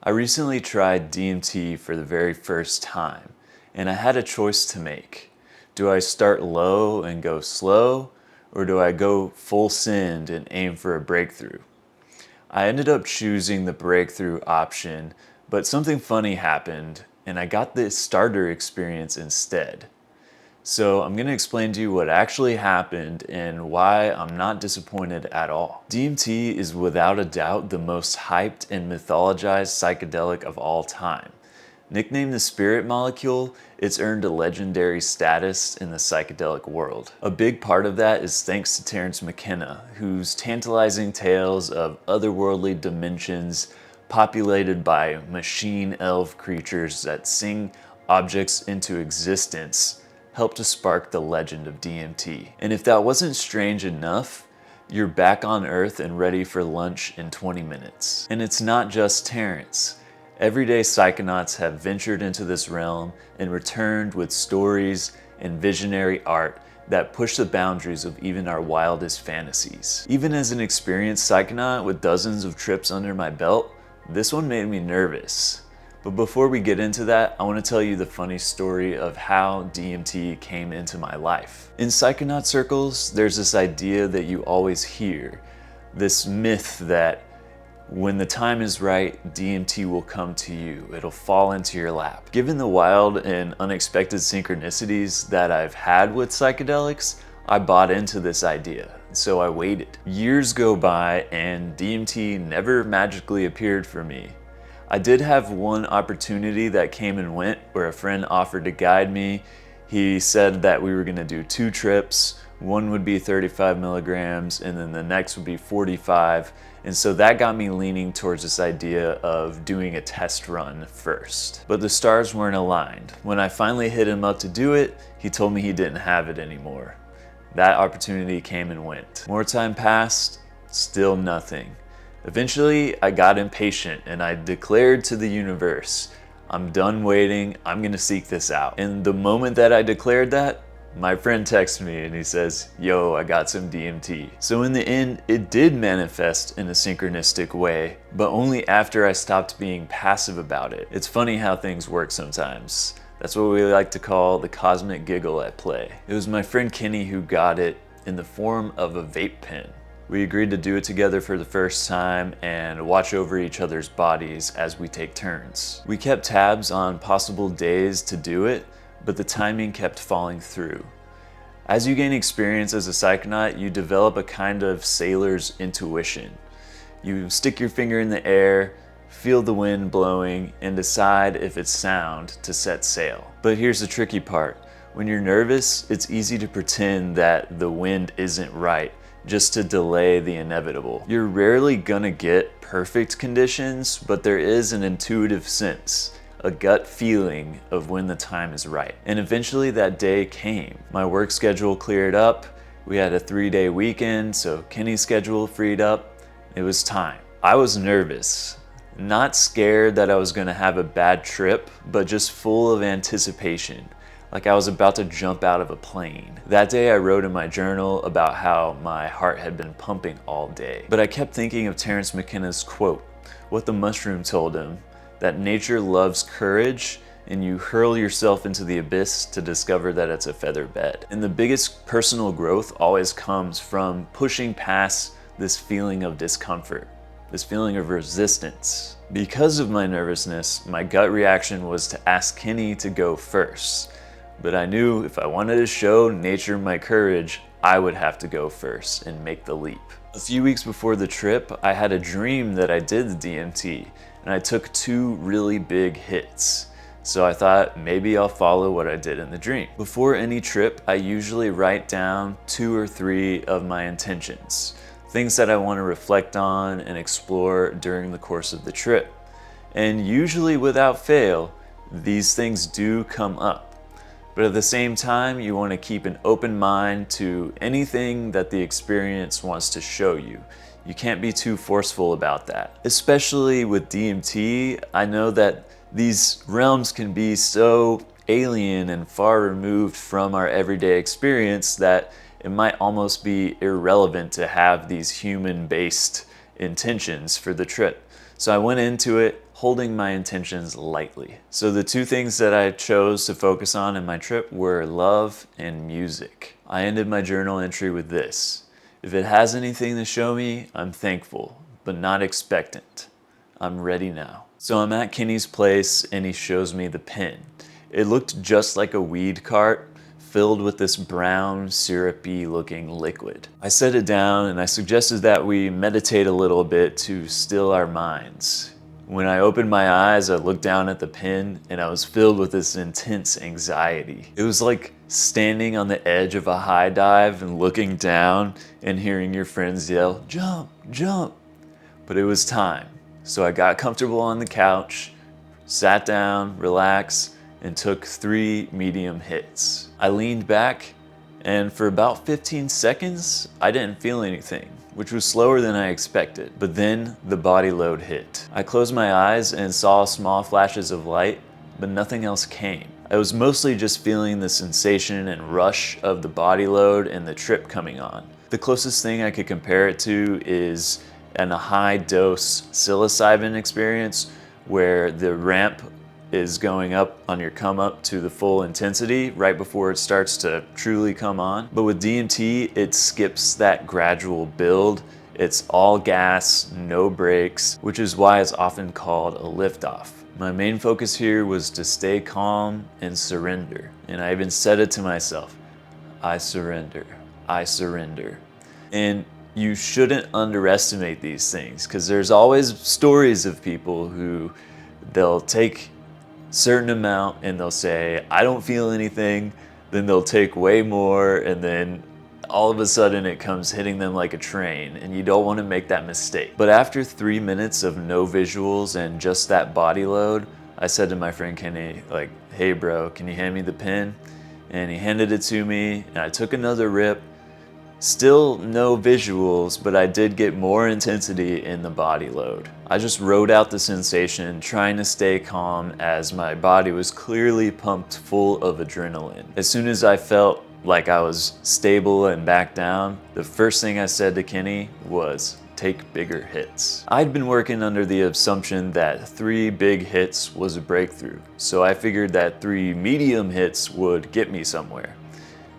I recently tried DMT for the very first time, and I had a choice to make. Do I start low and go slow, or do I go full send and aim for a breakthrough? I ended up choosing the breakthrough option, but something funny happened, and I got the starter experience instead. So I'm going to explain to you what actually happened and why I'm not disappointed at all. DMT is without a doubt the most hyped and mythologized psychedelic of all time. Nicknamed the spirit molecule, it's earned a legendary status in the psychedelic world. A big part of that is thanks to Terence McKenna, whose tantalizing tales of otherworldly dimensions populated by machine elf creatures that sing objects into existence helped to spark the legend of DMT. And if that wasn't strange enough, you're back on Earth and ready for lunch in 20 minutes. And it's not just Terrence. Everyday psychonauts have ventured into this realm and returned with stories and visionary art that push the boundaries of even our wildest fantasies. Even as an experienced psychonaut with dozens of trips under my belt, this one made me nervous. But before we get into that, I want to tell you the funny story of how DMT came into my life. In psychonaut circles, there's this idea that you always hear, this myth that when the time is right, DMT will come to you. It'll fall into your lap. Given the wild and unexpected synchronicities that I've had with psychedelics, I bought into this idea, so I waited. Years go by and DMT never magically appeared for me. I did have one opportunity that came and went where a friend offered to guide me. He said that we were going to do 2 trips. One would be 35 milligrams and then the next would be 45. And so that got me leaning towards this idea of doing a test run first. But the stars weren't aligned. When I finally hit him up to do it, he told me he didn't have it anymore. That opportunity came and went. More time passed, still nothing. Eventually, I got impatient and I declared to the universe, I'm done waiting, I'm gonna seek this out. And the moment that I declared that, my friend texts me and he says, yo, I got some DMT. So in the end, it did manifest in a synchronistic way, but only after I stopped being passive about it. It's funny how things work sometimes. That's what we like to call the cosmic giggle at play. It was my friend Kenny who got it in the form of a vape pen. We agreed to do it together for the first time and watch over each other's bodies as we take turns. We kept tabs on possible days to do it, but the timing kept falling through. As you gain experience as a psychonaut, you develop a kind of sailor's intuition. You stick your finger in the air, feel the wind blowing, and decide if it's sound to set sail. But here's the tricky part. When you're nervous, it's easy to pretend that the wind isn't right, just to delay the inevitable. You're rarely gonna get perfect conditions, but there is an intuitive sense, a gut feeling of when the time is right. And eventually that day came. My work schedule cleared up, we had a 3-day weekend, so Kenny's schedule freed up. It was time. I was nervous, not scared that I was gonna have a bad trip, but just full of anticipation. Like I was about to jump out of a plane. That day I wrote in my journal about how my heart had been pumping all day. But I kept thinking of Terence McKenna's quote, what the mushroom told him, that nature loves courage and you hurl yourself into the abyss to discover that it's a feather bed. And the biggest personal growth always comes from pushing past this feeling of discomfort, this feeling of resistance. Because of my nervousness, my gut reaction was to ask Kenny to go first. But I knew if I wanted to show nature my courage, I would have to go first and make the leap. A few weeks before the trip, I had a dream that I did the DMT, and I took 2 really big hits. So I thought maybe I'll follow what I did in the dream. Before any trip, I usually write down 2 or 3 of my intentions, things that I want to reflect on and explore during the course of the trip. And usually without fail, these things do come up. But at the same time, you want to keep an open mind to anything that the experience wants to show you. You can't be too forceful about that. Especially with DMT, I know that these realms can be so alien and far removed from our everyday experience that it might almost be irrelevant to have these human-based intentions for the trip. So I went into it holding my intentions lightly. So the two things that I chose to focus on in my trip were love and music. I ended my journal entry with this: if it has anything to show me, I'm thankful, but not expectant. I'm ready now. So I'm at Kenny's place and he shows me the pen. It looked just like a weed cart filled with this brown, syrupy looking liquid. I set it down and I suggested that we meditate a little bit to still our minds. When I opened my eyes, I looked down at the pen and I was filled with this intense anxiety. It was like standing on the edge of a high dive and looking down and hearing your friends yell, "Jump, jump." But it was time. So I got comfortable on the couch, sat down, relaxed, and took 3 medium hits. I leaned back, and for about 15 seconds, I didn't feel anything, which was slower than I expected. But then the body load hit. I closed my eyes and saw small flashes of light, but nothing else came. I was mostly just feeling the sensation and rush of the body load and the trip coming on. The closest thing I could compare it to is a high dose psilocybin experience where the ramp is going up on your come up to the full intensity right before it starts to truly come on. But with DMT, it skips that gradual build. It's all gas, no brakes, which is why it's often called a liftoff. My main focus here was to stay calm and surrender. And I even said it to myself, I surrender, I surrender. And you shouldn't underestimate these things because there's always stories of people who they'll take certain amount and they'll say, I don't feel anything, then they'll take way more, and then all of a sudden it comes hitting them like a train, and you don't want to make that mistake. But after 3 minutes of no visuals and just that body load, I said to my friend Kenny, like, hey bro, can you hand me the pen? And he handed it to me, and I took another rip. Still no visuals, but I did get more intensity in the body load. I just rode out the sensation, trying to stay calm as my body was clearly pumped full of adrenaline. As soon as I felt like I was stable and back down, the first thing I said to Kenny was, take bigger hits. I'd been working under the assumption that 3 big hits was a breakthrough, so I figured that 3 medium hits would get me somewhere.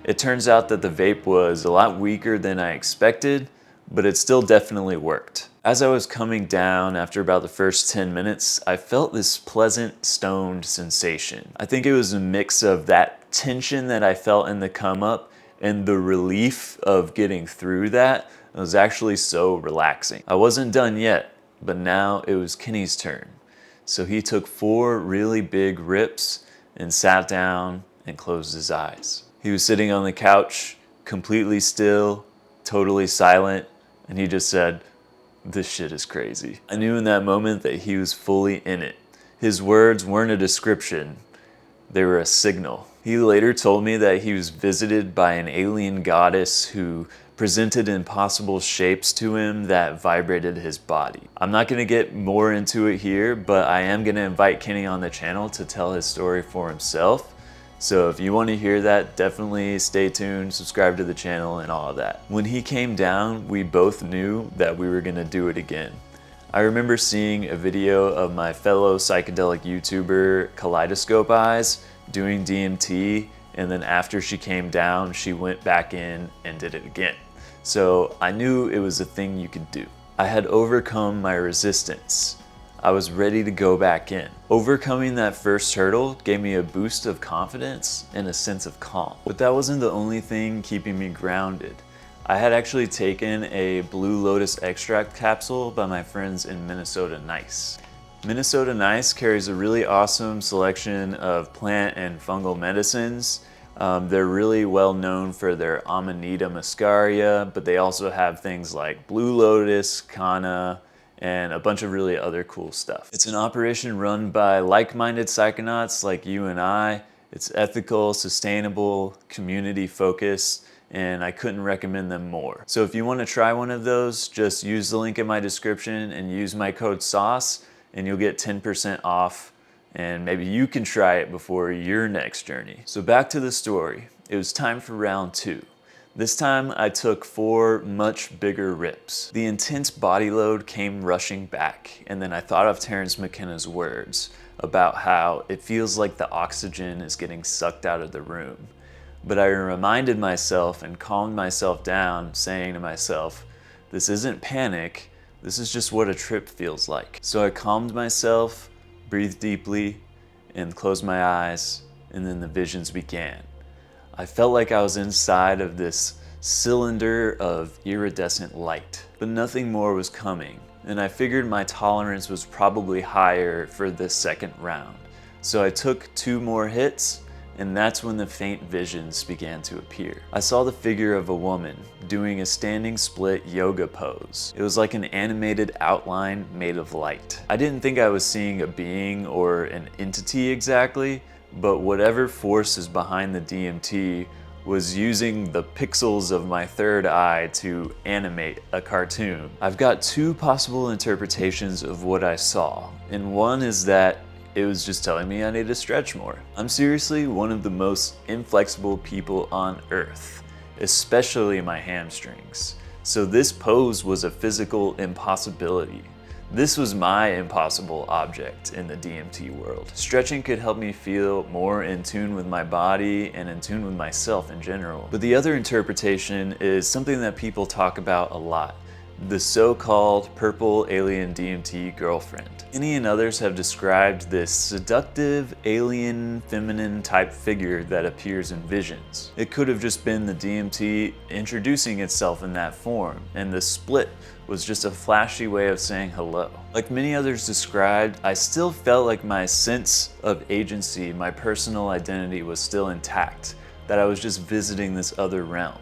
It turns out that the vape was a lot weaker than I expected, but it still definitely worked. As I was coming down after about the first 10 minutes, I felt this pleasant stoned sensation. I think it was a mix of that tension that I felt in the come up and the relief of getting through that. It was actually so relaxing. I wasn't done yet, but now it was Kenny's turn. So he took 4 really big rips and sat down and closed his eyes. He was sitting on the couch, completely still, totally silent, and he just said, this shit is crazy. I knew in that moment that he was fully in it. His words weren't a description, they were a signal. He later told me that he was visited by an alien goddess who presented impossible shapes to him that vibrated his body. I'm not gonna get more into it here, but I am gonna invite Kenny on the channel to tell his story for himself. So if you want to hear that, definitely stay tuned, subscribe to the channel and all of that. When he came down, we both knew that we were going to do it again. I remember seeing a video of my fellow psychedelic YouTuber Kaleidoscope Eyes doing DMT, and then after she came down, she went back in and did it again. So I knew it was a thing you could do. I had overcome my resistance. I was ready to go back in. Overcoming that first hurdle gave me a boost of confidence and a sense of calm. But that wasn't the only thing keeping me grounded. I had actually taken a Blue Lotus extract capsule by my friends in Minnesota Nice. Minnesota Nice carries a really awesome selection of plant and fungal medicines. They're really well known for their Amanita muscaria, but they also have things like Blue Lotus, Canna, and a bunch of really other cool stuff. It's an operation run by like-minded psychonauts like you and I. It's ethical, sustainable, community focused, and I couldn't recommend them more. So if you want to try one of those, just use the link in my description and use my code SAUCE and you'll get 10% off, and maybe you can try it before your next journey. So back to the story. It was time for round 2. This time I took 4 much bigger rips. The intense body load came rushing back, and then I thought of Terence McKenna's words about how it feels like the oxygen is getting sucked out of the room. But I reminded myself and calmed myself down, saying to myself, this isn't panic, this is just what a trip feels like. So I calmed myself, breathed deeply, and closed my eyes, and then the visions began. I felt like I was inside of this cylinder of iridescent light, but nothing more was coming, and I figured my tolerance was probably higher for this second round. So I took 2 more hits, and that's when the faint visions began to appear. I saw the figure of a woman doing a standing split yoga pose. It was like an animated outline made of light. I didn't think I was seeing a being or an entity exactly, but whatever force is behind the DMT was using the pixels of my third eye to animate a cartoon. I've got 2 possible interpretations of what I saw, and one is that it was just telling me I need to stretch more. I'm seriously one of the most inflexible people on earth, especially my hamstrings. So this pose was a physical impossibility. This was my impossible object in the DMT world. Stretching could help me feel more in tune with my body and in tune with myself in general. But the other interpretation is something that people talk about a lot: the so-called purple alien DMT girlfriend. Annie and others have described this seductive, alien, feminine type figure that appears in visions. It could have just been the DMT introducing itself in that form, and the split was just a flashy way of saying hello. Like many others described, I still felt like my sense of agency, my personal identity was still intact, that I was just visiting this other realm.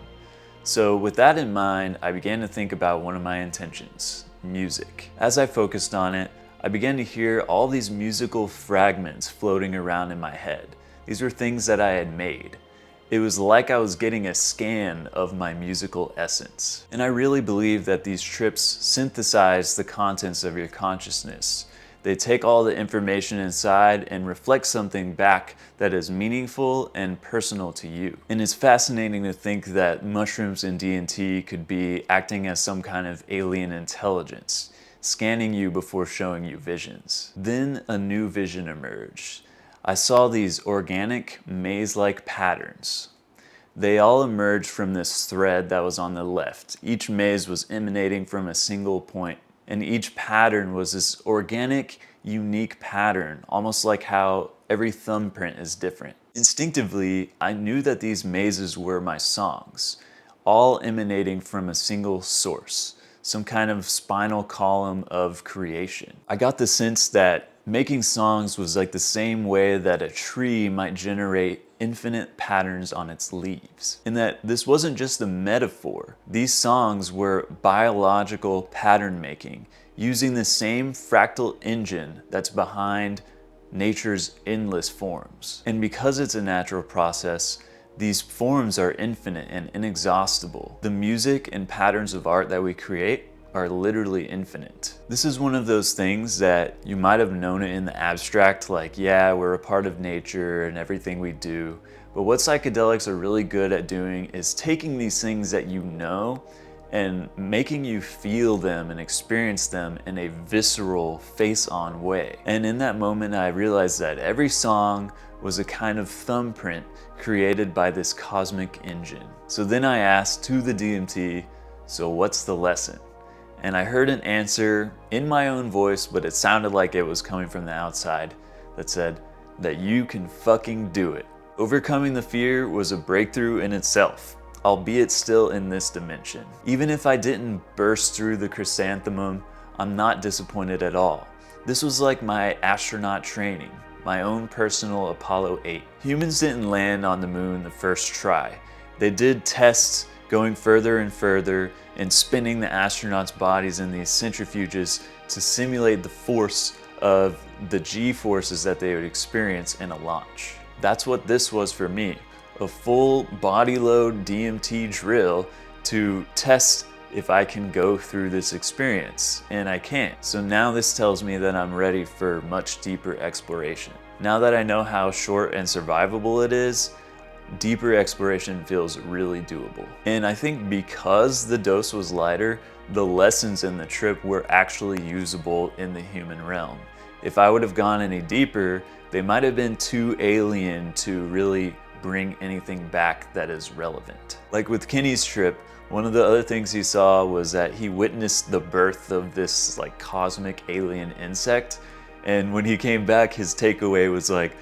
So with that in mind, I began to think about one of my intentions: music. As I focused on it, I began to hear all these musical fragments floating around in my head. These were things that I had made. It was like I was getting a scan of my musical essence. And I really believe that these trips synthesize the contents of your consciousness. They take all the information inside and reflect something back that is meaningful and personal to you. And it's fascinating to think that mushrooms and DMT could be acting as some kind of alien intelligence, scanning you before showing you visions. Then a new vision emerged. I saw these organic, maze-like patterns. They all emerged from this thread that was on the left. Each maze was emanating from a single point, and each pattern was this organic, unique pattern, almost like how every thumbprint is different. Instinctively, I knew that these mazes were my songs, all emanating from a single source, some kind of spinal column of creation. I got the sense that making songs was like the same way that a tree might generate infinite patterns on its leaves. And that this wasn't just a metaphor. These songs were biological pattern making, using the same fractal engine that's behind nature's endless forms. And because it's a natural process, these forms are infinite and inexhaustible. The music and patterns of art that we create are literally infinite. This is one of those things that you might have known it in the abstract, like, yeah, we're a part of nature and everything we do. But what psychedelics are really good at doing is taking these things that you know and making you feel them and experience them in a visceral, face-on way. And in that moment, I realized that every song was a kind of thumbprint created by this cosmic engine. So then I asked to the DMT, so what's the lesson? And I heard an answer in my own voice, but it sounded like it was coming from the outside, that said that you can fucking do it. Overcoming the fear was a breakthrough in itself, albeit still in this dimension. Even if I didn't burst through the chrysanthemum, I'm not disappointed at all. This was like my astronaut training, my own personal Apollo 8. Humans didn't land on the moon the first try. They did tests going further and further and spinning the astronauts' bodies in these centrifuges to simulate the force of the G-forces that they would experience in a launch. That's what this was for me, a full body load DMT drill to test if I can go through this experience, and I can't. So now this tells me that I'm ready for much deeper exploration. Now that I know how short and survivable it is, deeper exploration feels really doable. And I think because the dose was lighter, the lessons in the trip were actually usable in the human realm. If I would have gone any deeper, they might have been too alien to really bring anything back that is relevant. Like with Kenny's trip, one of the other things he saw was that he witnessed the birth of this like cosmic alien insect. And when he came back, his takeaway was like,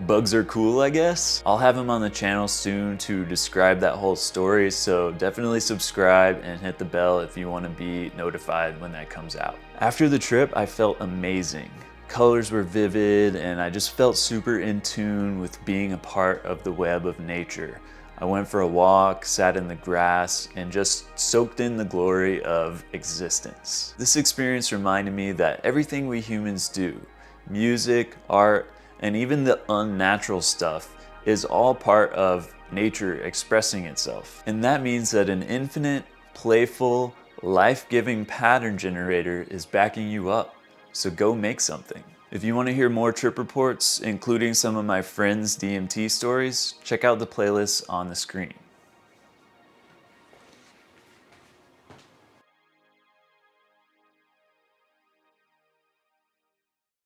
bugs are cool, I guess. I'll have him on the channel soon to describe that whole story, so definitely subscribe and hit the bell if you want to be notified when that comes out. After the trip, I felt amazing. Colors were vivid, and I just felt super in tune with being a part of the web of nature. I went for a walk, sat in the grass, and just soaked in the glory of existence. This experience reminded me that everything we humans do, music, art, and even the unnatural stuff, is all part of nature expressing itself. And that means that an infinite, playful, life-giving pattern generator is backing you up. So go make something. If you want to hear more trip reports, including some of my friends' DMT stories, check out the playlist on the screen.